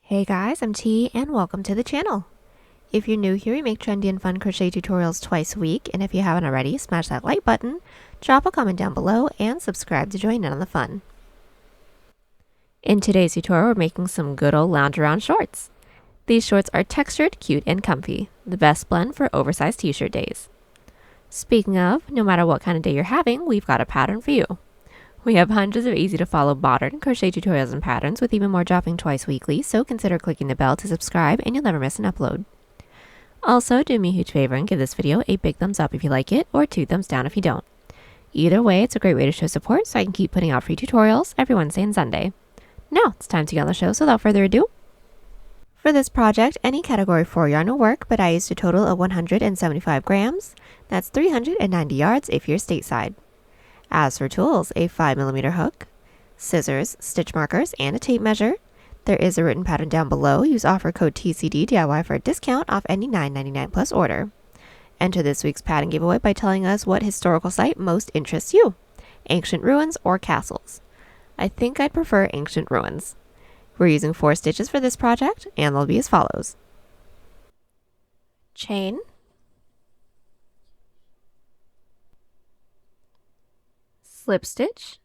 Hey guys, I'm T and welcome to the channel. If you're new here, we make trendy and fun crochet tutorials twice a week, and if you haven't already, smash that like button, drop a comment down below, and subscribe to join in on the fun. In today's tutorial, we're making some good old lounge around shorts. These shorts are textured, cute, and comfy, the best blend for oversized t-shirt days. Speaking of, no matter what kind of day you're having, we've got a pattern for you. We have hundreds of easy to follow modern crochet tutorials and patterns with even more dropping twice weekly, so consider clicking the bell to subscribe and you'll never miss an upload. Also, do me a huge favor and give this video a big thumbs up if you like it, or 2 thumbs down if you don't. Either way, it's a great way to show support so I can keep putting out free tutorials every Wednesday and Sunday. Now, it's time to get on the show, so without further ado. For this project, any category 4 yarn will work, but I used a total of 175 grams. That's 390 yards if you're stateside. As for tools, a 5mm hook, scissors, stitch markers, and a tape measure. There is a written pattern down below. Use offer code TCDDIY for a discount off any $9.99 plus order. Enter this week's pattern giveaway by telling us what historical site most interests you, ancient ruins or castles. I think I'd prefer ancient ruins. We're using 4 stitches for this project, and they'll be as follows. Chain, slip stitch,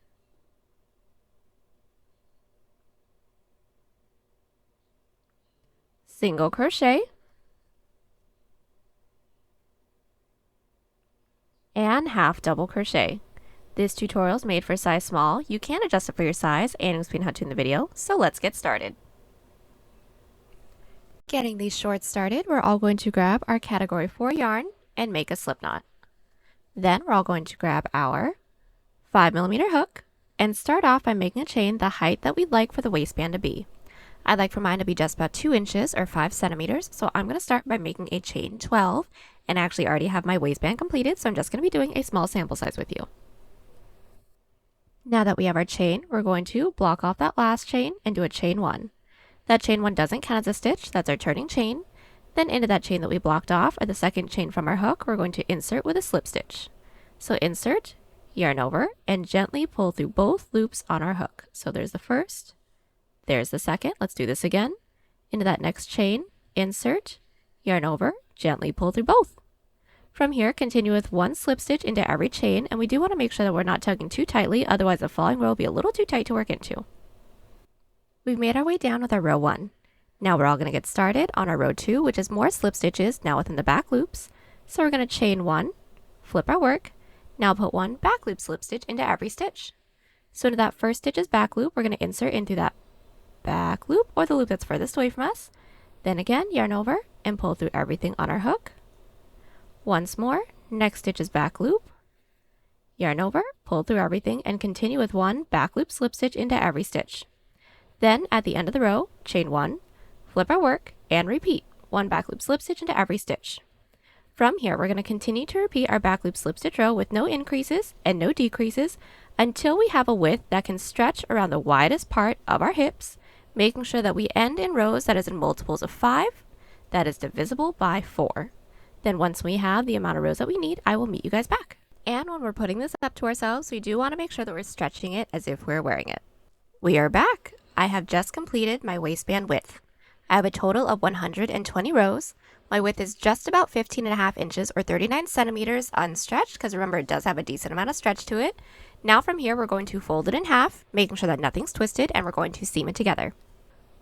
single crochet, and half double crochet. This tutorial is made for size small. You can adjust it for your size and explain how to in the video, so let's get started. Getting these shorts started, we're all going to grab our category 4 yarn and make a slip knot. Then we're all going to grab our 5mm hook and start off by making a chain the height that we'd like for the waistband to be. I'd like for mine to be just about 2 inches or 5 centimeters, so I'm going to start by making a chain 12, and I actually already have my waistband completed, so I'm just going to be doing a small sample size with you. Now that we have our chain, we're going to block off that last chain and do a chain 1. That chain 1 doesn't count as a stitch, that's our turning chain. Then into that chain that we blocked off, or the second chain from our hook, we're going to insert with a slip stitch. So insert, yarn over, and gently pull through both loops on our hook. So there's the first, there's the second. Let's do this again. Into that next chain, insert, yarn over, gently pull through both. From here, continue with 1 slip stitch into every chain, and we do want to make sure that we're not tugging too tightly, otherwise the following row will be a little too tight to work into. We've made our way down with our row 1. Now we're all going to get started on our row 2, which is more slip stitches now within the back loops. So we're going to chain 1, flip our work. Now put 1 back loop slip stitch into every stitch. So into that first stitch's back loop, we're going to insert in through that back loop, or the loop that's furthest away from us. Then again, yarn over and pull through everything on our hook. Once more, next stitch's back loop, yarn over, pull through everything, and continue with 1 back loop slip stitch into every stitch. Then at the end of the row, chain 1, flip our work, and repeat 1 back loop slip stitch into every stitch. From here, we're going to continue to repeat our back loop slip stitch row with no increases and no decreases until we have a width that can stretch around the widest part of our hips, making sure that we end in rows that is in multiples of 5, that is divisible by 4. Then once we have the amount of rows that we need, I will meet you guys back. And when we're putting this up to ourselves, we do want to make sure that we're stretching it as if we're wearing it. We are back. I have just completed my waistband width. I have a total of 120 rows. My width is just about 15.5 inches or 39 centimeters unstretched, because remember it does have a decent amount of stretch to it. Now from here we're going to fold it in half, making sure that nothing's twisted, and we're going to seam it together.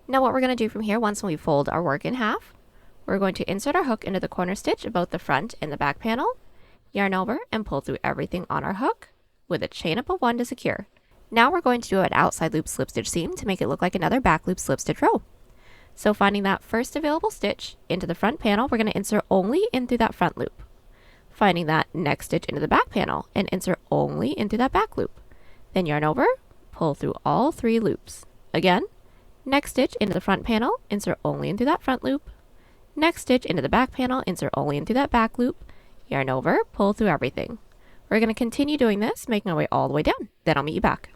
Now what we're going to do from here, once we fold our work in half, we're going to insert our hook into the corner stitch of both the front and the back panel, yarn over, and pull through everything on our hook with a chain up of 1 to secure. Now we're going to do an outside loop slip stitch seam to make it look like another back loop slip stitch row. So finding that first available stitch into the front panel, we're going to insert only in through that front loop. Finding that next stitch into the back panel and insert only into that back loop. Then yarn over, pull through all 3 loops. Again, next stitch into the front panel, insert only into that front loop. Next stitch into the back panel, insert only into that back loop. Yarn over, pull through everything. We're going to continue doing this, making our way all the way down. Then I'll meet you back.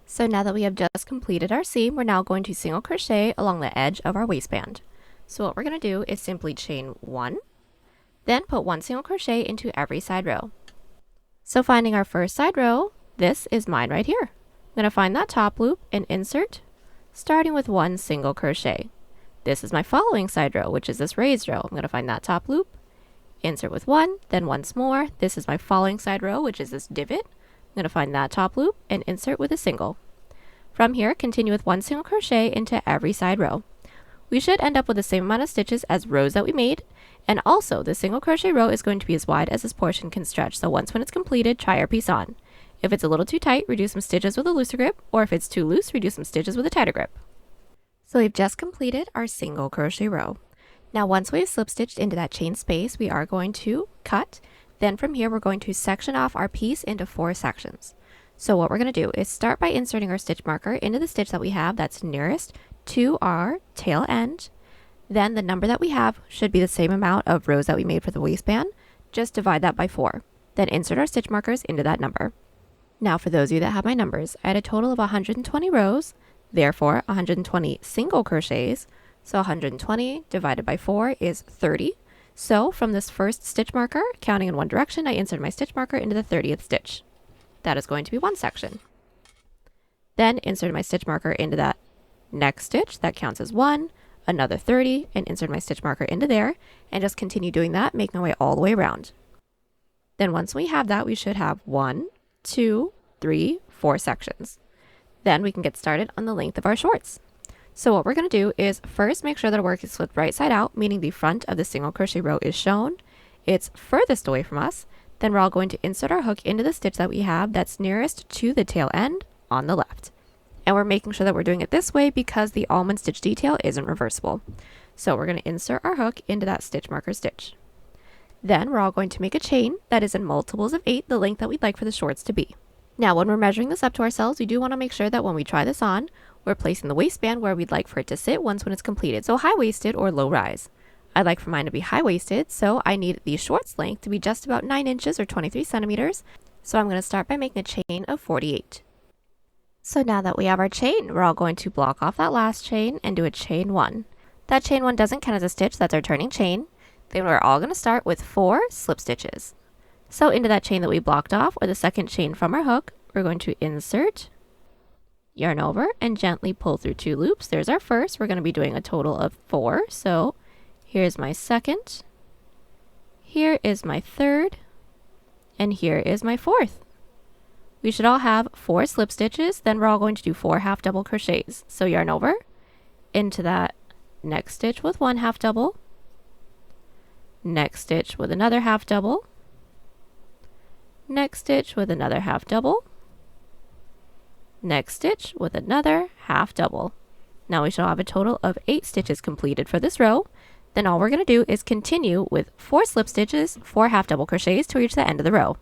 So now that we have just completed our seam, we're now going to single crochet along the edge of our waistband. So what we're going to do is simply chain 1, then put 1 single crochet into every side row. So finding our first side row, this is mine right here. I'm going to find that top loop and insert, starting with one single crochet. This is my following side row, which is this raised row. I'm going to find that top loop, insert with one, then once more. This is my following side row, which is this divot. I'm going to find that top loop and insert with a single. From here, continue with one single crochet into every side row. We should end up with the same amount of stitches as rows that we made, and also the single crochet row is going to be as wide as this portion can stretch, so once when it's completed, try your piece on. If it's a little too tight, reduce some stitches with a looser grip, or if it's too loose, reduce some stitches with a tighter grip. So we've just completed our single crochet row. Now once we've slip stitched into that chain space, we are going to cut. Then from here we're going to section off our piece into 4 sections. So what we're going to do is start by inserting our stitch marker into the stitch that we have that's nearest to our tail end. Then the number that we have should be the same amount of rows that we made for the waistband. Just divide that by 4. Then insert our stitch markers into that number. Now for those of you that have my numbers, I had a total of 120 rows. Therefore, 120 single crochets, so 120 divided by 4 is 30. So from this first stitch marker, counting in one direction, I insert my stitch marker into the 30th stitch. That is going to be one section. Then insert my stitch marker into that next stitch, that counts as 1, another 30, and insert my stitch marker into there, and just continue doing that, making our way all the way around. Then once we have that, we should have 1, 2, 3, 4 sections. Then we can get started on the length of our shorts. So what we're going to do is first make sure that our work is flipped right side out, meaning the front of the single crochet row is shown. It's furthest away from us. Then we're all going to insert our hook into the stitch that we have that's nearest to the tail end on the left. And we're making sure that we're doing it this way because the almond stitch detail isn't reversible. So we're going to insert our hook into that stitch marker stitch. Then we're all going to make a chain that is in multiples of 8, the length that we'd like for the shorts to be. Now, when we're measuring this up to ourselves, we do want to make sure that when we try this on, we're placing the waistband where we'd like for it to sit once when it's completed, so high-waisted or low rise. I'd like for mine to be high-waisted, so I need the shorts length to be just about 9 inches or 23 centimeters, so I'm going to start by making a chain of 48. So now that we have our chain, we're all going to block off that last chain and do a chain 1. That chain 1 doesn't count as a stitch, that's our turning chain. Then we're all going to start with 4 slip stitches. So into that chain that we blocked off, or the second chain from our hook, we're going to insert, yarn over, and gently pull through 2 loops. There's our first. We're going to be doing a total of 4. So here's my second, here is my third, and here is my fourth. We should all have 4 slip stitches. Then we're all going to do 4 half double crochets. So yarn over, into that next stitch with 1 half double, next stitch with another half double, next stitch with another half double, next stitch with another half double. Now we shall have a total of 8 stitches completed for this row. Then all we're going to do is continue with 4 slip stitches, 4 half double crochets to reach the end of the row.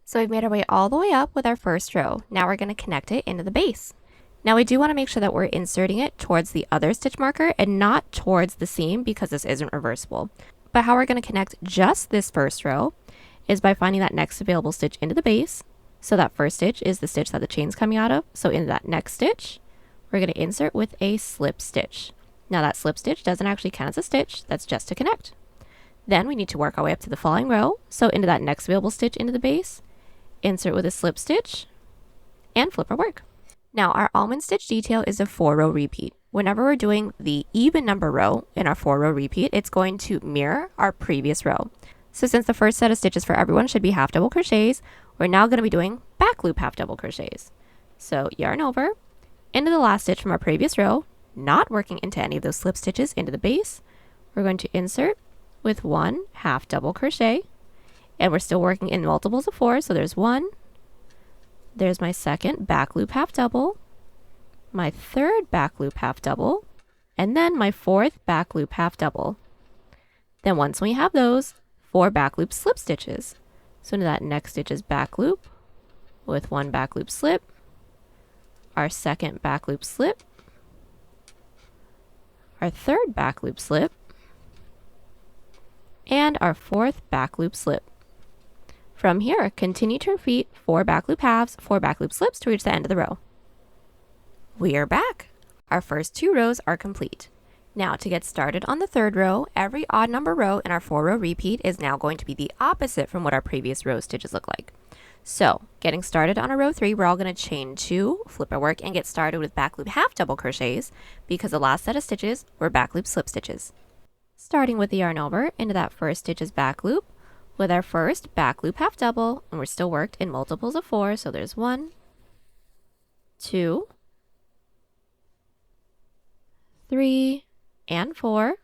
So we've made our way all the way up with our first row. Now we're going to connect it into the base. Now we do want to make sure that we're inserting it towards the other stitch marker and not towards the seam because this isn't reversible. But how we're going to connect just this first row is by finding that next available stitch into the base. So that first stitch is the stitch that the chain's coming out of. So into that next stitch, we're going to insert with a slip stitch. Now that slip stitch doesn't actually count as a stitch, that's just to connect. Then we need to work our way up to the following row. So into that next available stitch into the base, insert with a slip stitch, and flip our work. Now our almond stitch detail is a 4-row repeat. Whenever we're doing the even number row in our 4-row repeat, it's going to mirror our previous row. So since the first set of stitches for everyone should be half double crochets, we're now going to be doing back loop half double crochets. So yarn over, into the last stitch from our previous row, not working into any of those slip stitches into the base, we're going to insert with 1 half double crochet, and we're still working in multiples of 4, so there's 1, there's my second back loop half double, my third back loop half double, and then my fourth back loop half double. Then once we have those, 4 back loop slip stitches. So into that next stitch is back loop with 1 back loop slip, our second back loop slip, our third back loop slip, and our fourth back loop slip. From here, continue to repeat 4 back loop halves, 4 back loop slips to reach the end of the row. We are back. Our first 2 rows are complete. Now to get started on the third row, every odd number row in our 4-row repeat is now going to be the opposite from what our previous row stitches look like. So, getting started on a row 3, we're all going to chain 2, flip our work, and get started with back loop half double crochets because the last set of stitches were back loop slip stitches. Starting with the yarn over into that first stitch's back loop with our first back loop half double, and we're still worked in multiples of 4, so there's 1, 2, 3, and 4.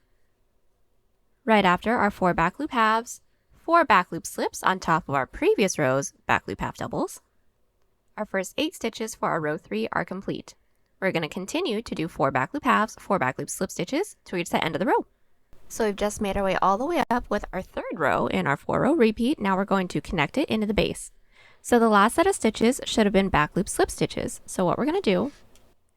Right after our 4 back loop halves, 4 back loop slips on top of our previous row's back loop half doubles. Our first 8 stitches for our row 3 are complete. We're going to continue to do 4 back loop halves, 4 back loop slip stitches to reach the end of the row. So we've just made our way all the way up with our third row in our 4 row repeat. Now we're going to connect it into the base. So the last set of stitches should have been back loop slip stitches. So what we're going to do,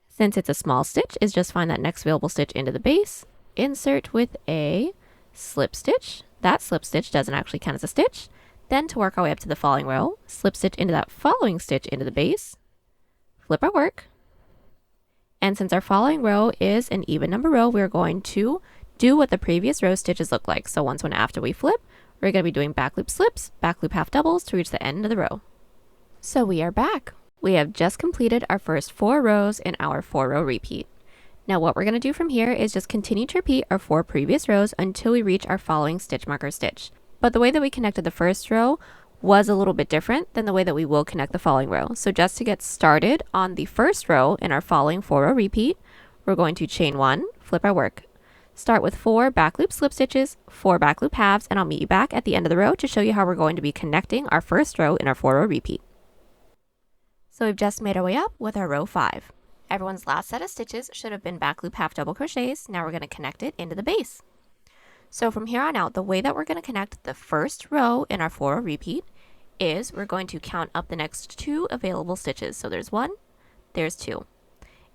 since it's a small stitch, is just find that next available stitch into the base, insert with a slip stitch. That slip stitch doesn't actually count as a stitch. Then to work our way up to the following row, slip stitch into that following stitch into the base, flip our work. And since our following row is an even number row, we're going to do what the previous row stitches look like. So once after we flip, we're going to be doing back loop slips, back loop half doubles to reach the end of the row. So we are back. We have just completed our first 4 rows in our 4 row repeat. Now what we're going to do from here is just continue to repeat our 4 previous rows until we reach our following stitch marker stitch. But the way that we connected the first row was a little bit different than the way that we will connect the following row. So just to get started on the first row in our following 4 row repeat, we're going to chain 1, flip our work. Start with 4 back loop slip stitches, 4 back loop halves, and I'll meet you back at the end of the row to show you how we're going to be connecting our first row in our 4 row repeat. So we've just made our way up with our row 5. Everyone's last set of stitches should have been back loop half double crochets. Now we're going to connect it into the base. So from here on out, the way that we're going to connect the first row in our 4 row repeat is we're going to count up the next 2 available stitches. So there's 1, there's 2.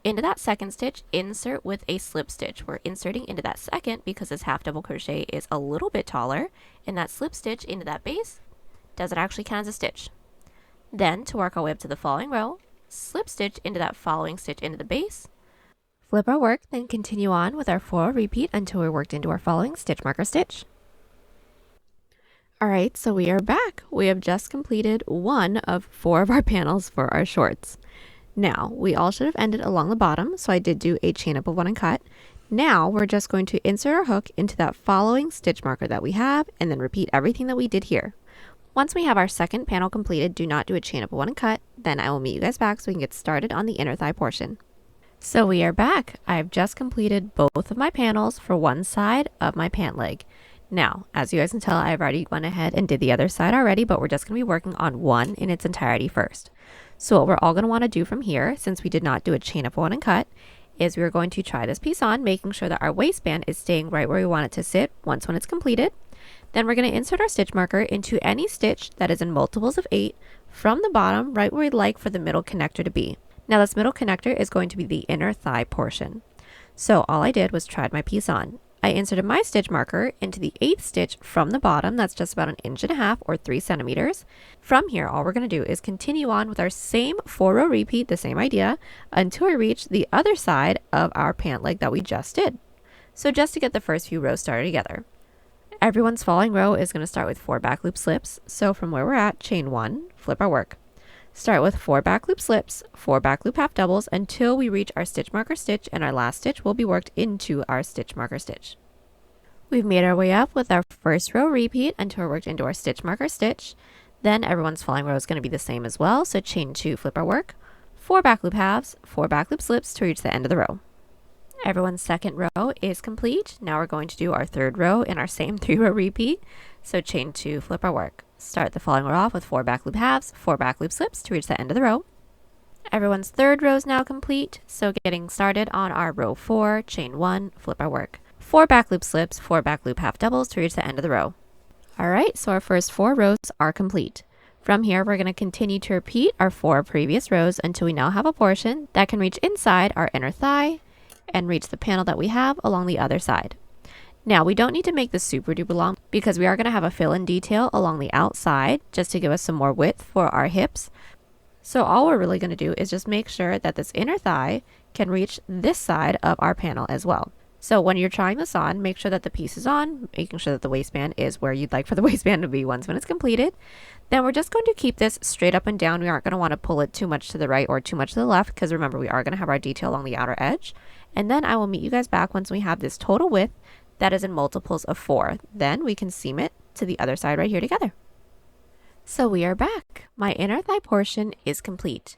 Into that second stitch, insert with a slip stitch. We're inserting into that second because this half double crochet is a little bit taller, and that slip stitch into that base doesn't actually count as a stitch. Then to work our way up to the following row, slip stitch into that following stitch into the base, flip our work, then continue on with our 4 row repeat until we're worked into our following stitch marker stitch. Alright, so we are back. We have just completed 1 of 4 of our panels for our shorts. Now, we all should have ended along the bottom, so I did do a chain up of 1 and cut. Now, we're just going to insert our hook into that following stitch marker that we have, and then repeat everything that we did here. Once we have our second panel completed, do not do a chain up of 1 and cut. Then I will meet you guys back so we can get started on the inner thigh portion. So we are back. I've just completed both of my panels for one side of my pant leg. Now, as you guys can tell, I've already went ahead and did the other side already, but we're just going to be working on one in its entirety first. So what we're all going to want to do from here, since we did not do a chain up 1 and cut, is we're going to try this piece on, making sure that our waistband is staying right where we want it to sit when it's completed. Then we're going to insert our stitch marker into any stitch that is in multiples of 8 from the bottom, right where we'd like for the middle connector to be. Now this middle connector is going to be the inner thigh portion. So all I did was tried my piece on. I inserted my stitch marker into the 8th stitch from the bottom. That's just about 1.5 inches or 3 centimeters. From here, all we're going to do is continue on with our same 4 row repeat, the same idea, until we reach the other side of our pant leg that we just did. So just to get the first few rows started together. Everyone's following row is going to start with 4 back loop slips. So from where we're at, chain 1, flip our work. Start with 4 back loop slips, 4 back loop half doubles until we reach our stitch marker stitch, and our last stitch will be worked into our stitch marker stitch. We've made our way up with our first row repeat until we're worked into our stitch marker stitch. Then everyone's following row is going to be the same as well. So chain 2, flip our work, 4 back loop halves, 4 back loop slips to reach the end of the row. Everyone's second row is complete. Now we're going to do our third row in our same 3 row repeat. So chain 2, flip our work. Start the following row off with 4 back loop halves, 4 back loop slips to reach the end of the row. Everyone's third row is now complete. So getting started on our row 4, chain 1, flip our work. 4 back loop slips, 4 back loop half doubles to reach the end of the row. Alright, so our first 4 rows are complete. From here, we're going to continue to repeat our 4 previous rows until we now have a portion that can reach inside our inner thigh and reach the panel that we have along the other side. Now, we don't need to make this super duper long because we are going to have a fill-in detail along the outside just to give us some more width for our hips. So all we're really going to do is just make sure that this inner thigh can reach this side of our panel as well. So when you're trying this on, make sure that the piece is on, making sure that the waistband is where you'd like for the waistband to be when it's completed. Then we're just going to keep this straight up and down. We aren't going to want to pull it too much to the right or too much to the left, because remember, we are going to have our detail along the outer edge. And then I will meet you guys back once we have this total width that is in multiples of 4. Then we can seam it to the other side right here together. So we are back. My inner thigh portion is complete.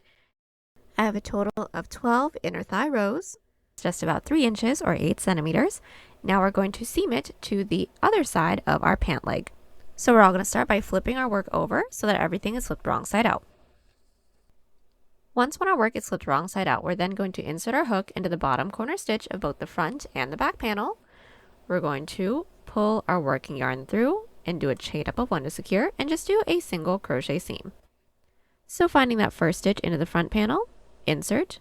I have a total of 12 inner thigh rows, just about 3 inches or 8 centimeters. Now we're going to seam it to the other side of our pant leg. So we're all going to start by flipping our work over so that everything is flipped wrong side out. Once when our work is flipped wrong side out, we're then going to insert our hook into the bottom corner stitch of both the front and the back panel. We're going to pull our working yarn through and do a chain up of 1 to secure, and just do a single crochet seam. So finding that first stitch into the front panel, insert,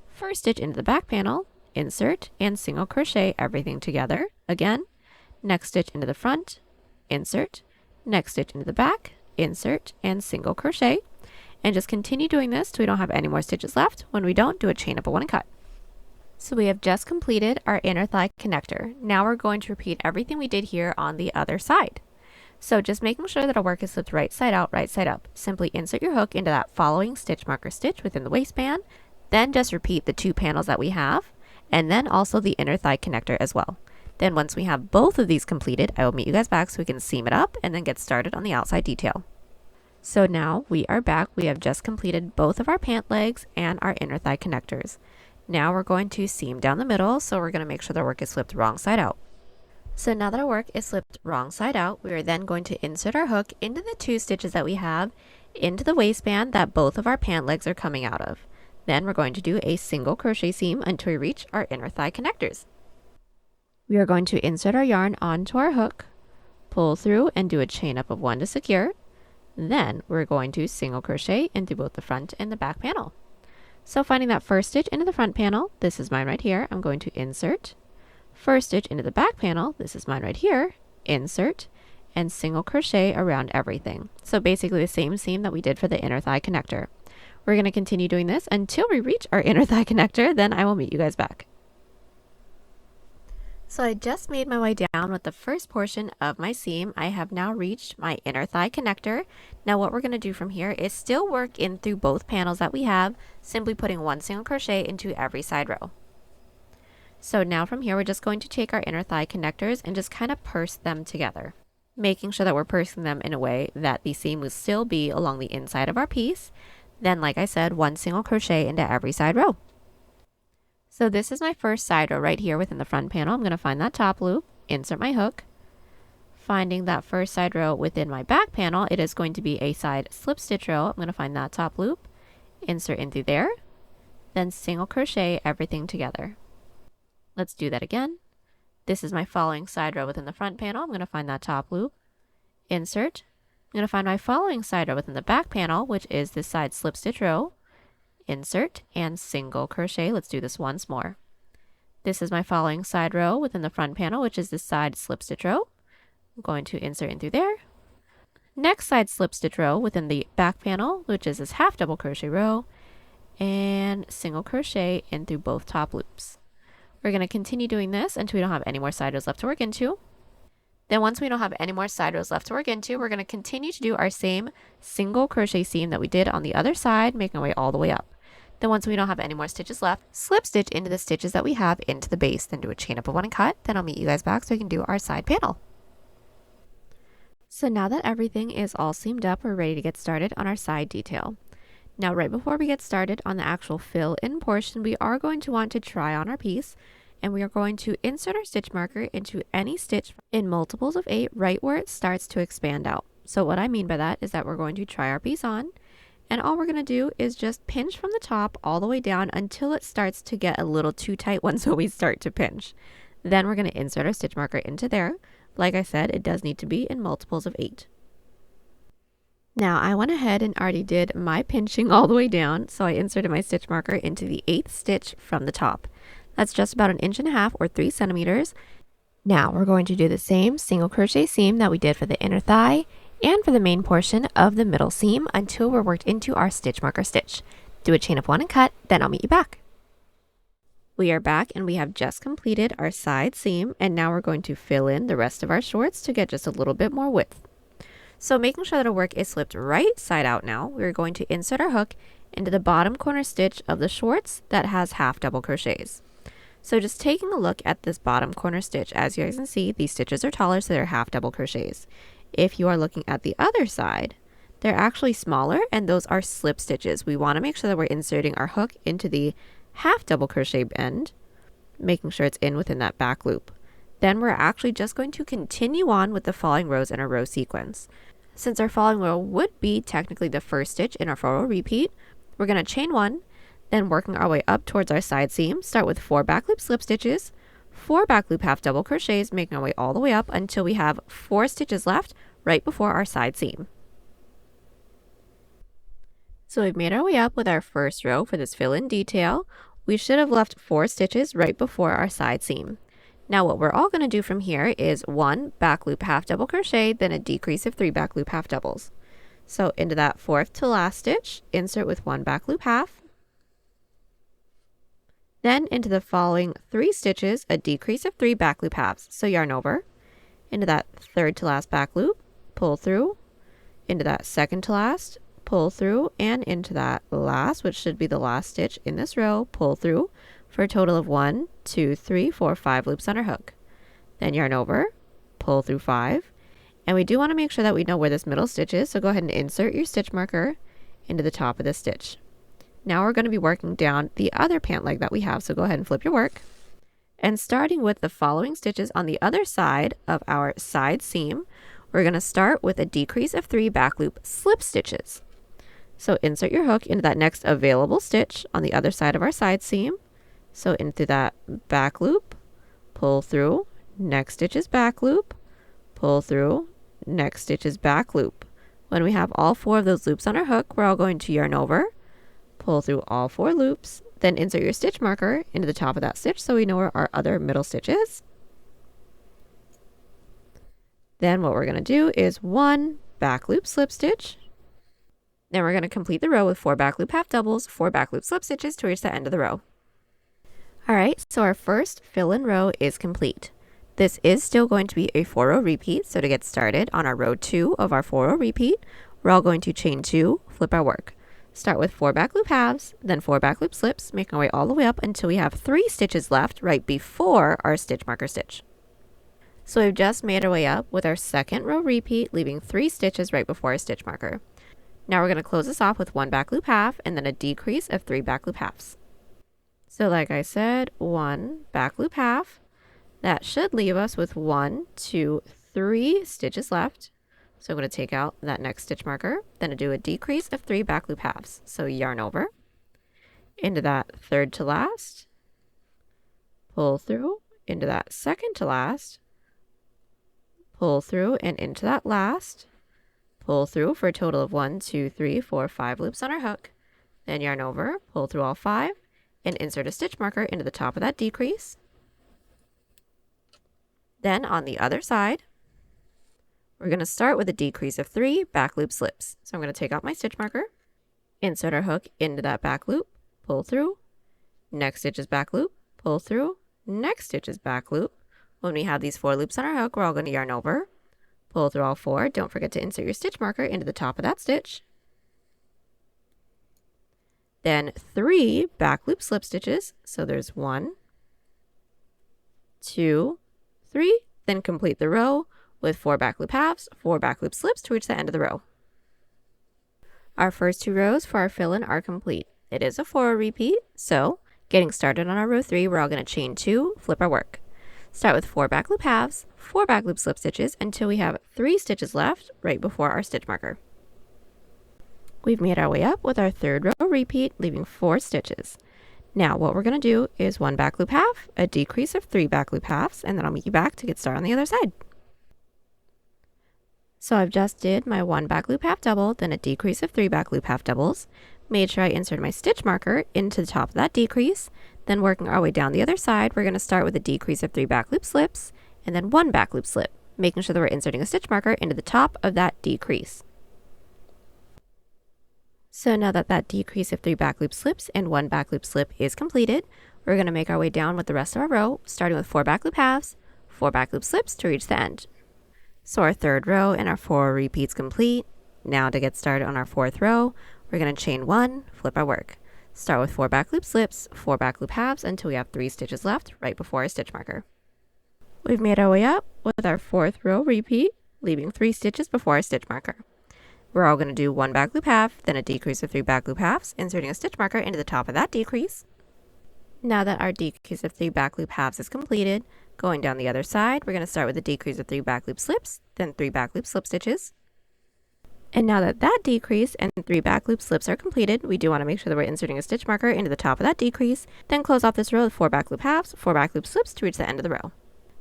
first stitch into the back panel, insert, and single crochet everything together. Again, next stitch into the front, insert, next stitch into the back, insert, and single crochet. And just continue doing this till we don't have any more stitches left. When we don't, do a chain up of 1 and cut. So we have just completed our inner thigh connector. Now we're going to repeat everything we did here on the other side. So just making sure that our work is flipped right side out, right side up. Simply insert your hook into that following stitch marker stitch within the waistband. Then just repeat the 2 panels that we have, and then also the inner thigh connector as well. Then once we have both of these completed, I will meet you guys back so we can seam it up and then get started on the outside detail. So now we are back. We have just completed both of our pant legs and our inner thigh connectors. Now we're going to seam down the middle, so we're going to make sure the work is flipped wrong side out. So now that our work is flipped wrong side out, we are then going to insert our hook into the 2 stitches that we have into the waistband that both of our pant legs are coming out of. Then we're going to do a single crochet seam until we reach our inner thigh connectors. We are going to insert our yarn onto our hook, pull through, and do a chain up of 1 to secure. Then we're going to single crochet into both the front and the back panel. So finding that first stitch into the front panel, this is mine right here, I'm going to insert. First stitch into the back panel, this is mine right here, insert, and single crochet around everything. So basically the same seam that we did for the inner thigh connector. We're going to continue doing this until we reach our inner thigh connector, then I will meet you guys back. So I just made my way down with the first portion of my seam. I have now reached my inner thigh connector. Now what we're going to do from here is still work in through both panels that we have, simply putting 1 single crochet into every side row. So now from here, we're just going to take our inner thigh connectors and just kind of purse them together, making sure that we're pursing them in a way that the seam will still be along the inside of our piece. Then, like I said, 1 single crochet into every side row. So this is my first side row right here within the front panel. I'm going to find that top loop, insert my hook. Finding that first side row within my back panel, it is going to be a side slip stitch row. I'm going to find that top loop, insert in through there, then single crochet everything together. Let's do that again. This is my following side row within the front panel. I'm going to find that top loop, insert. I'm going to find my following side row within the back panel, which is this side slip stitch row, insert, and single crochet. Let's do this once more. This is my following side row within the front panel, which is this side slip stitch row. I'm going to insert in through there. Next side slip stitch row within the back panel, which is this half double crochet row, and single crochet in through both top loops. We're going to continue doing this until we don't have any more side rows left to work into. Then once we don't have any more side rows left to work into, we're going to continue to do our same single crochet seam that we did on the other side, making our way all the way up. Then once we don't have any more stitches left, slip stitch into the stitches that we have into the base, then do a chain up of 1 and cut. Then I'll meet you guys back so we can do our side panel. So now that everything is all seamed up, we're ready to get started on our side detail. Now right before we get started on the actual fill-in portion, we are going to want to try on our piece, and we are going to insert our stitch marker into any stitch in multiples of 8 right where it starts to expand out. So what I mean by that is that we're going to try our piece on, and all we're going to do is just pinch from the top all the way down until it starts to get a little too tight once we start to pinch. Then we're going to insert our stitch marker into there. Like I said, it does need to be in multiples of 8. Now I went ahead and already did my pinching all the way down, so I inserted my stitch marker into the 8th stitch from the top. That's just about 1.5 inches or 3 centimeters. Now we're going to do the same single crochet seam that we did for the inner thigh and for the main portion of the middle seam until we're worked into our stitch marker stitch. Do a chain of 1 and cut, then I'll meet you back. We are back and we have just completed our side seam, and now we're going to fill in the rest of our shorts to get just a little bit more width. So making sure that our work is flipped right side out now, we're going to insert our hook into the bottom corner stitch of the shorts that has half double crochets. So just taking a look at this bottom corner stitch, as you guys can see, these stitches are taller, so they're half double crochets. If you are looking at the other side, they're actually smaller, and those are slip stitches. We want to make sure that we're inserting our hook into the half double crochet end, making sure it's in within that back loop. Then we're actually just going to continue on with the following rows in a row sequence. Since our following row would be technically the first stitch in our 4-row repeat, we're going to chain 1, then working our way up towards our side seam, start with 4 back loop slip stitches, 4 back loop half double crochets, making our way all the way up until we have 4 stitches left right before our side seam. So we've made our way up with our first row for this fill-in detail. We should have left 4 stitches right before our side seam. Now what we're all going to do from here is 1 back loop half double crochet, then a decrease of 3 back loop half doubles. So into that 4th to last stitch, insert with 1 back loop half. Then into the following 3 stitches, a decrease of 3 back loop halves. So yarn over, into that 3rd to last back loop, pull through, into that 2nd to last, pull through, and into that last, which should be the last stitch in this row, pull through for a total of 1, 2, 3, 4, 5 loops on our hook. Then yarn over, pull through 5, and we do want to make sure that we know where this middle stitch is, so go ahead and insert your stitch marker into the top of this stitch. Now we're going to be working down the other pant leg that we have, so go ahead and flip your work. And starting with the following stitches on the other side of our side seam, we're going to start with a decrease of 3 back loop slip stitches. So insert your hook into that next available stitch on the other side of our side seam. So into that back loop, pull through, next stitch is back loop, pull through, next stitch is back loop. When we have all 4 of those loops on our hook, we're all going to yarn over, pull through all 4 loops, then insert your stitch marker into the top of that stitch so we know where our other middle stitch is. Then what we're going to do is 1 back loop slip stitch. Then we're going to complete the row with 4 back loop half doubles, 4 back loop slip stitches to reach the end of the row. Alright, so our first fill-in row is complete. This is still going to be a 4-row repeat, so to get started on our row 2 of our 4-row repeat, we're all going to chain 2, flip our work. Start with 4 back loop halves, then 4 back loop slips, making our way all the way up until we have 3 stitches left right before our stitch marker stitch. So we've just made our way up with our second row repeat, leaving 3 stitches right before our stitch marker. Now we're going to close this off with 1 back loop half and then a decrease of 3 back loop halves. So like I said, 1 back loop half. That should leave us with 1, 2, 3 stitches left. So I'm going to take out that next stitch marker, then do a decrease of 3 back loop halves. So yarn over, into that 3rd to last, pull through, into that 2nd to last, pull through, and into that last, pull through for a total of 1, 2, 3, 4, 5 loops on our hook. Then yarn over, pull through all 5, and insert a stitch marker into the top of that decrease. Then on the other side, we're going to start with a decrease of 3 back loop slips. So I'm going to take out my stitch marker, insert our hook into that back loop, pull through, next stitch is back loop, pull through, next stitch is back loop. When we have these 4 loops on our hook, we're all going to yarn over, pull through all 4. Don't forget to insert your stitch marker into the top of that stitch. Then 3 back loop slip stitches. So there's 1, 2, 3. Then complete the row with 4 back loop halves, 4 back loop slips to reach the end of the row. Our first 2 rows for our fill-in are complete. It is a 4-row repeat, so getting started on our row 3, we're all going to chain 2, flip our work. Start with 4 back loop halves, 4 back loop slip stitches until we have 3 stitches left right before our stitch marker. We've made our way up with our 3rd row repeat, leaving 4 stitches. Now what we're going to do is 1 back loop half, a decrease of 3 back loop halves, and then I'll meet you back to get started on the other side. So I've just did my 1 back loop half double, then a decrease of 3 back loop half doubles, made sure I inserted my stitch marker into the top of that decrease, then working our way down the other side, we're going to start with a decrease of 3 back loop slips, and then 1 back loop slip, making sure that we're inserting a stitch marker into the top of that decrease. So now that that decrease of 3 back loop slips and 1 back loop slip is completed, We're going to make our way down with the rest of our row, starting with 4 back loop halves, 4 back loop slips to reach the end. So our third row and our 4 repeats complete. Now to get started on our fourth row, we're going to chain 1, flip our work. Start with 4 back loop slips, 4 back loop halves until we have 3 stitches left right before our stitch marker. We've made our way up with our fourth row repeat, leaving 3 stitches before our stitch marker. We're all going to do 1 back loop half, then a decrease of 3 back loop halves, inserting a stitch marker into the top of that decrease. Now that our decrease of 3 back loop halves is completed, going down the other side, we're going to start with a decrease of 3 back loop slips, then 3 back loop slip stitches. And now that that decrease and 3 back loop slips are completed, we do want to make sure that we're inserting a stitch marker into the top of that decrease, then close off this row with 4 back loop halves, 4 back loop slips to reach the end of the row.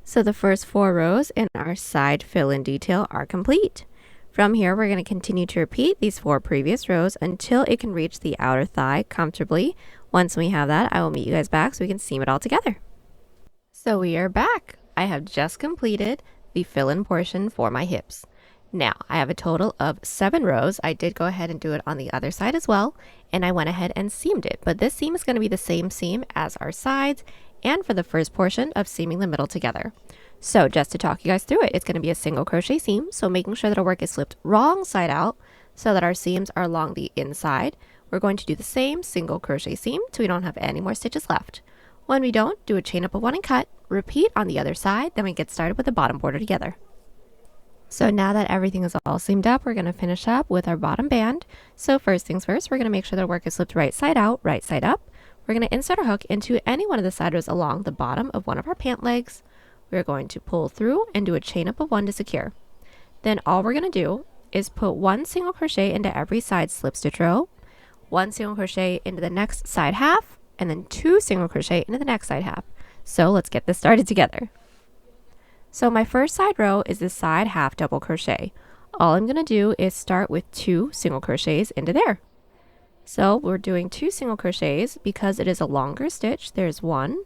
So the first 4 rows in our side fill-in detail are complete. From here, we're going to continue to repeat these 4 previous rows until it can reach the outer thigh comfortably. Once we have that, I will meet you guys back so we can seam it all together. So we are back. I have just completed the fill-in portion for my hips. Now, I have a total of 7 rows. I did go ahead and do it on the other side as well, and I went ahead and seamed it. But this seam is going to be the same seam as our sides and for the first portion of seaming the middle together. So just to talk you guys through it, it's going to be a single crochet seam, so making sure that our work is flipped wrong side out so that our seams are along the inside. We're going to do the same single crochet seam till we don't have any more stitches left. When we don't, do a chain up of 1 and cut, repeat on the other side, then we get started with the bottom border together. So now that everything is all seamed up, we're going to finish up with our bottom band. So first things first, we're going to make sure that our work is flipped right side out, right side up. We're going to insert our hook into any one of the side rows along the bottom of one of our pant legs. We're going to pull through and do a chain up of 1 to secure. Then all we're going to do is put 1 single crochet into every side slip stitch row, 1 single crochet into the next side half, and then 2 single crochet into the next side half. So let's get this started together. So my first side row is the side half double crochet. All I'm going to do is start with 2 single crochets into there. So we're doing 2 single crochets because it is a longer stitch. There's 1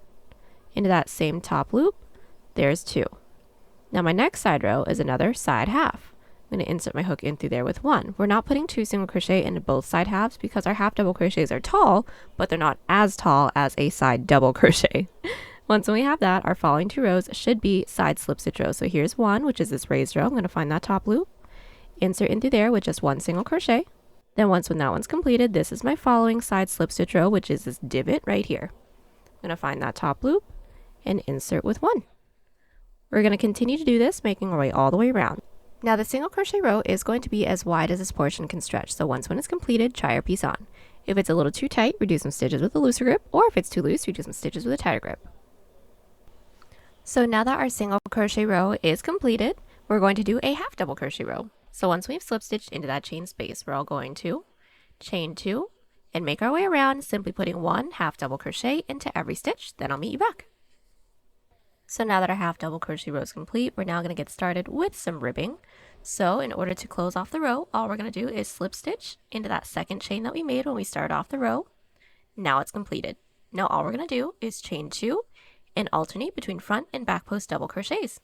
into that same top loop. There's 2. Now my next side row is another side half. I'm going to insert my hook in through there with 1. We're not putting 2 single crochet into both side halves because our half double crochets are tall, but they're not as tall as a side double crochet. Once we have that, our following 2 rows should be side slip stitch rows. So here's 1, which is this raised row. I'm going to find that top loop, insert in through there with just 1 single crochet. Then once when that one's completed, this is my following side slip stitch row, which is this divot right here. I'm going to find that top loop and insert with 1. We're going to continue to do this, making our way all the way around. Now the single crochet row is going to be as wide as this portion can stretch. So once when it's completed, try your piece on. If it's a little too tight, reduce some stitches with a looser grip, or if it's too loose, reduce some stitches with a tighter grip. So now that our single crochet row is completed, we're going to do a half double crochet row. So once we've slip stitched into that chain space, we're all going to chain 2 and make our way around, simply putting 1 half double crochet into every stitch. Then I'll meet you back. So now that our half double crochet row is complete, we're now going to get started with some ribbing. So in order to close off the row, all we're going to do is slip stitch into that second chain that we made when we started off the row. Now it's completed. Now all we're going to do is chain 2 and alternate between front and back post double crochets.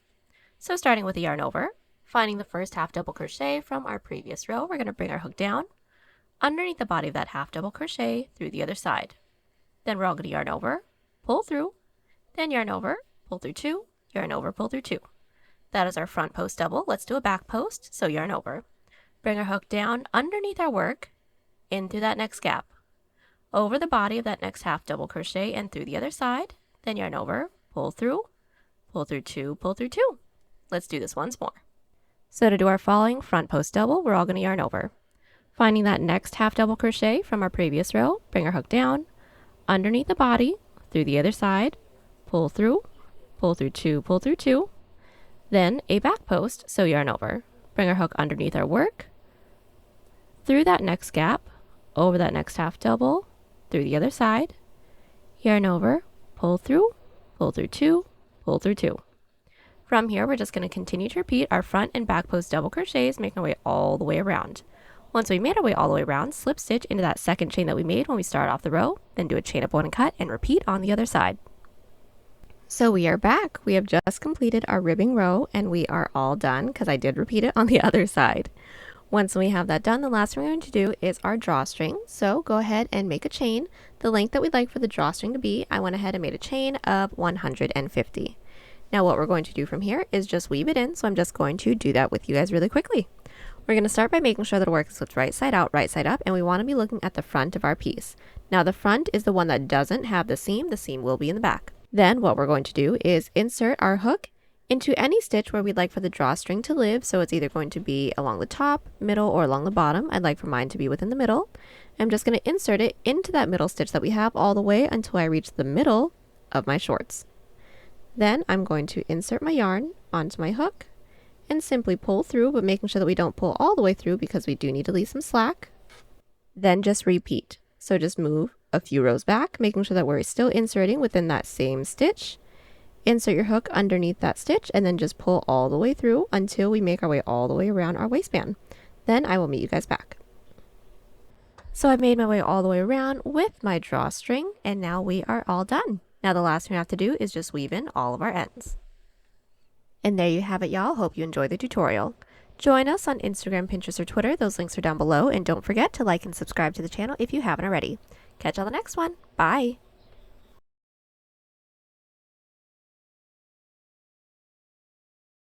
So starting with the yarn over, finding the first half double crochet from our previous row, we're going to bring our hook down underneath the body of that half double crochet through the other side. Then we're all going to yarn over, pull through, then yarn over, pull through 2, yarn over, pull through 2. That is our front post double. Let's do a back post. So yarn over, bring our hook down underneath our work, in through that next gap, over the body of that next half double crochet and through the other side, then yarn over, pull through 2, pull through 2. Let's do this once more. So to do our following front post double, we're all going to yarn over. Finding that next half double crochet from our previous row, bring our hook down underneath the body, through the other side, pull through 2, pull through 2. Then a back post, so yarn over. Bring our hook underneath our work, through that next gap, over that next half double, through the other side, yarn over, pull through 2, pull through 2. From here, we're just going to continue to repeat our front and back post double crochets, making our way all the way around. Once we made our way all the way around, slip stitch into that second chain that we made when we started off the row, then do a chain up 1 and cut, and repeat on the other side. So we are back. We have just completed our ribbing row and we are all done because I did repeat it on the other side. Once we have that done, the last thing we're going to do is our drawstring. So go ahead and make a chain. The length that we'd like for the drawstring to be, I went ahead and made a chain of 150. Now what we're going to do from here is just weave it in, so I'm just going to do that with you guys really quickly. We're going to start by making sure that it works with right side out, right side up, and we want to be looking at the front of our piece. Now the front is the one that doesn't have the seam will be in the back. Then what we're going to do is insert our hook into any stitch where we'd like for the drawstring to live, so it's either going to be along the top, middle, or along the bottom. I'd like for mine to be within the middle. I'm just going to insert it into that middle stitch that we have all the way until I reach the middle of my shorts. Then I'm going to insert my yarn onto my hook and simply pull through, but making sure that we don't pull all the way through because we do need to leave some slack. Then just repeat. So just move a few rows back, making sure that we're still inserting within that same stitch. Insert your hook underneath that stitch and then just pull all the way through until we make our way all the way around our waistband. Then I will meet you guys back. So I've made my way all the way around with my drawstring, and now we are all done. Now the last thing we have to do is just weave in all of our ends. And there you have it, y'all. Hope you enjoyed the tutorial. Join us on Instagram, Pinterest, or Twitter. Those links are down below, and don't forget to like and subscribe to the channel if you haven't already. Catch you on the next one. Bye!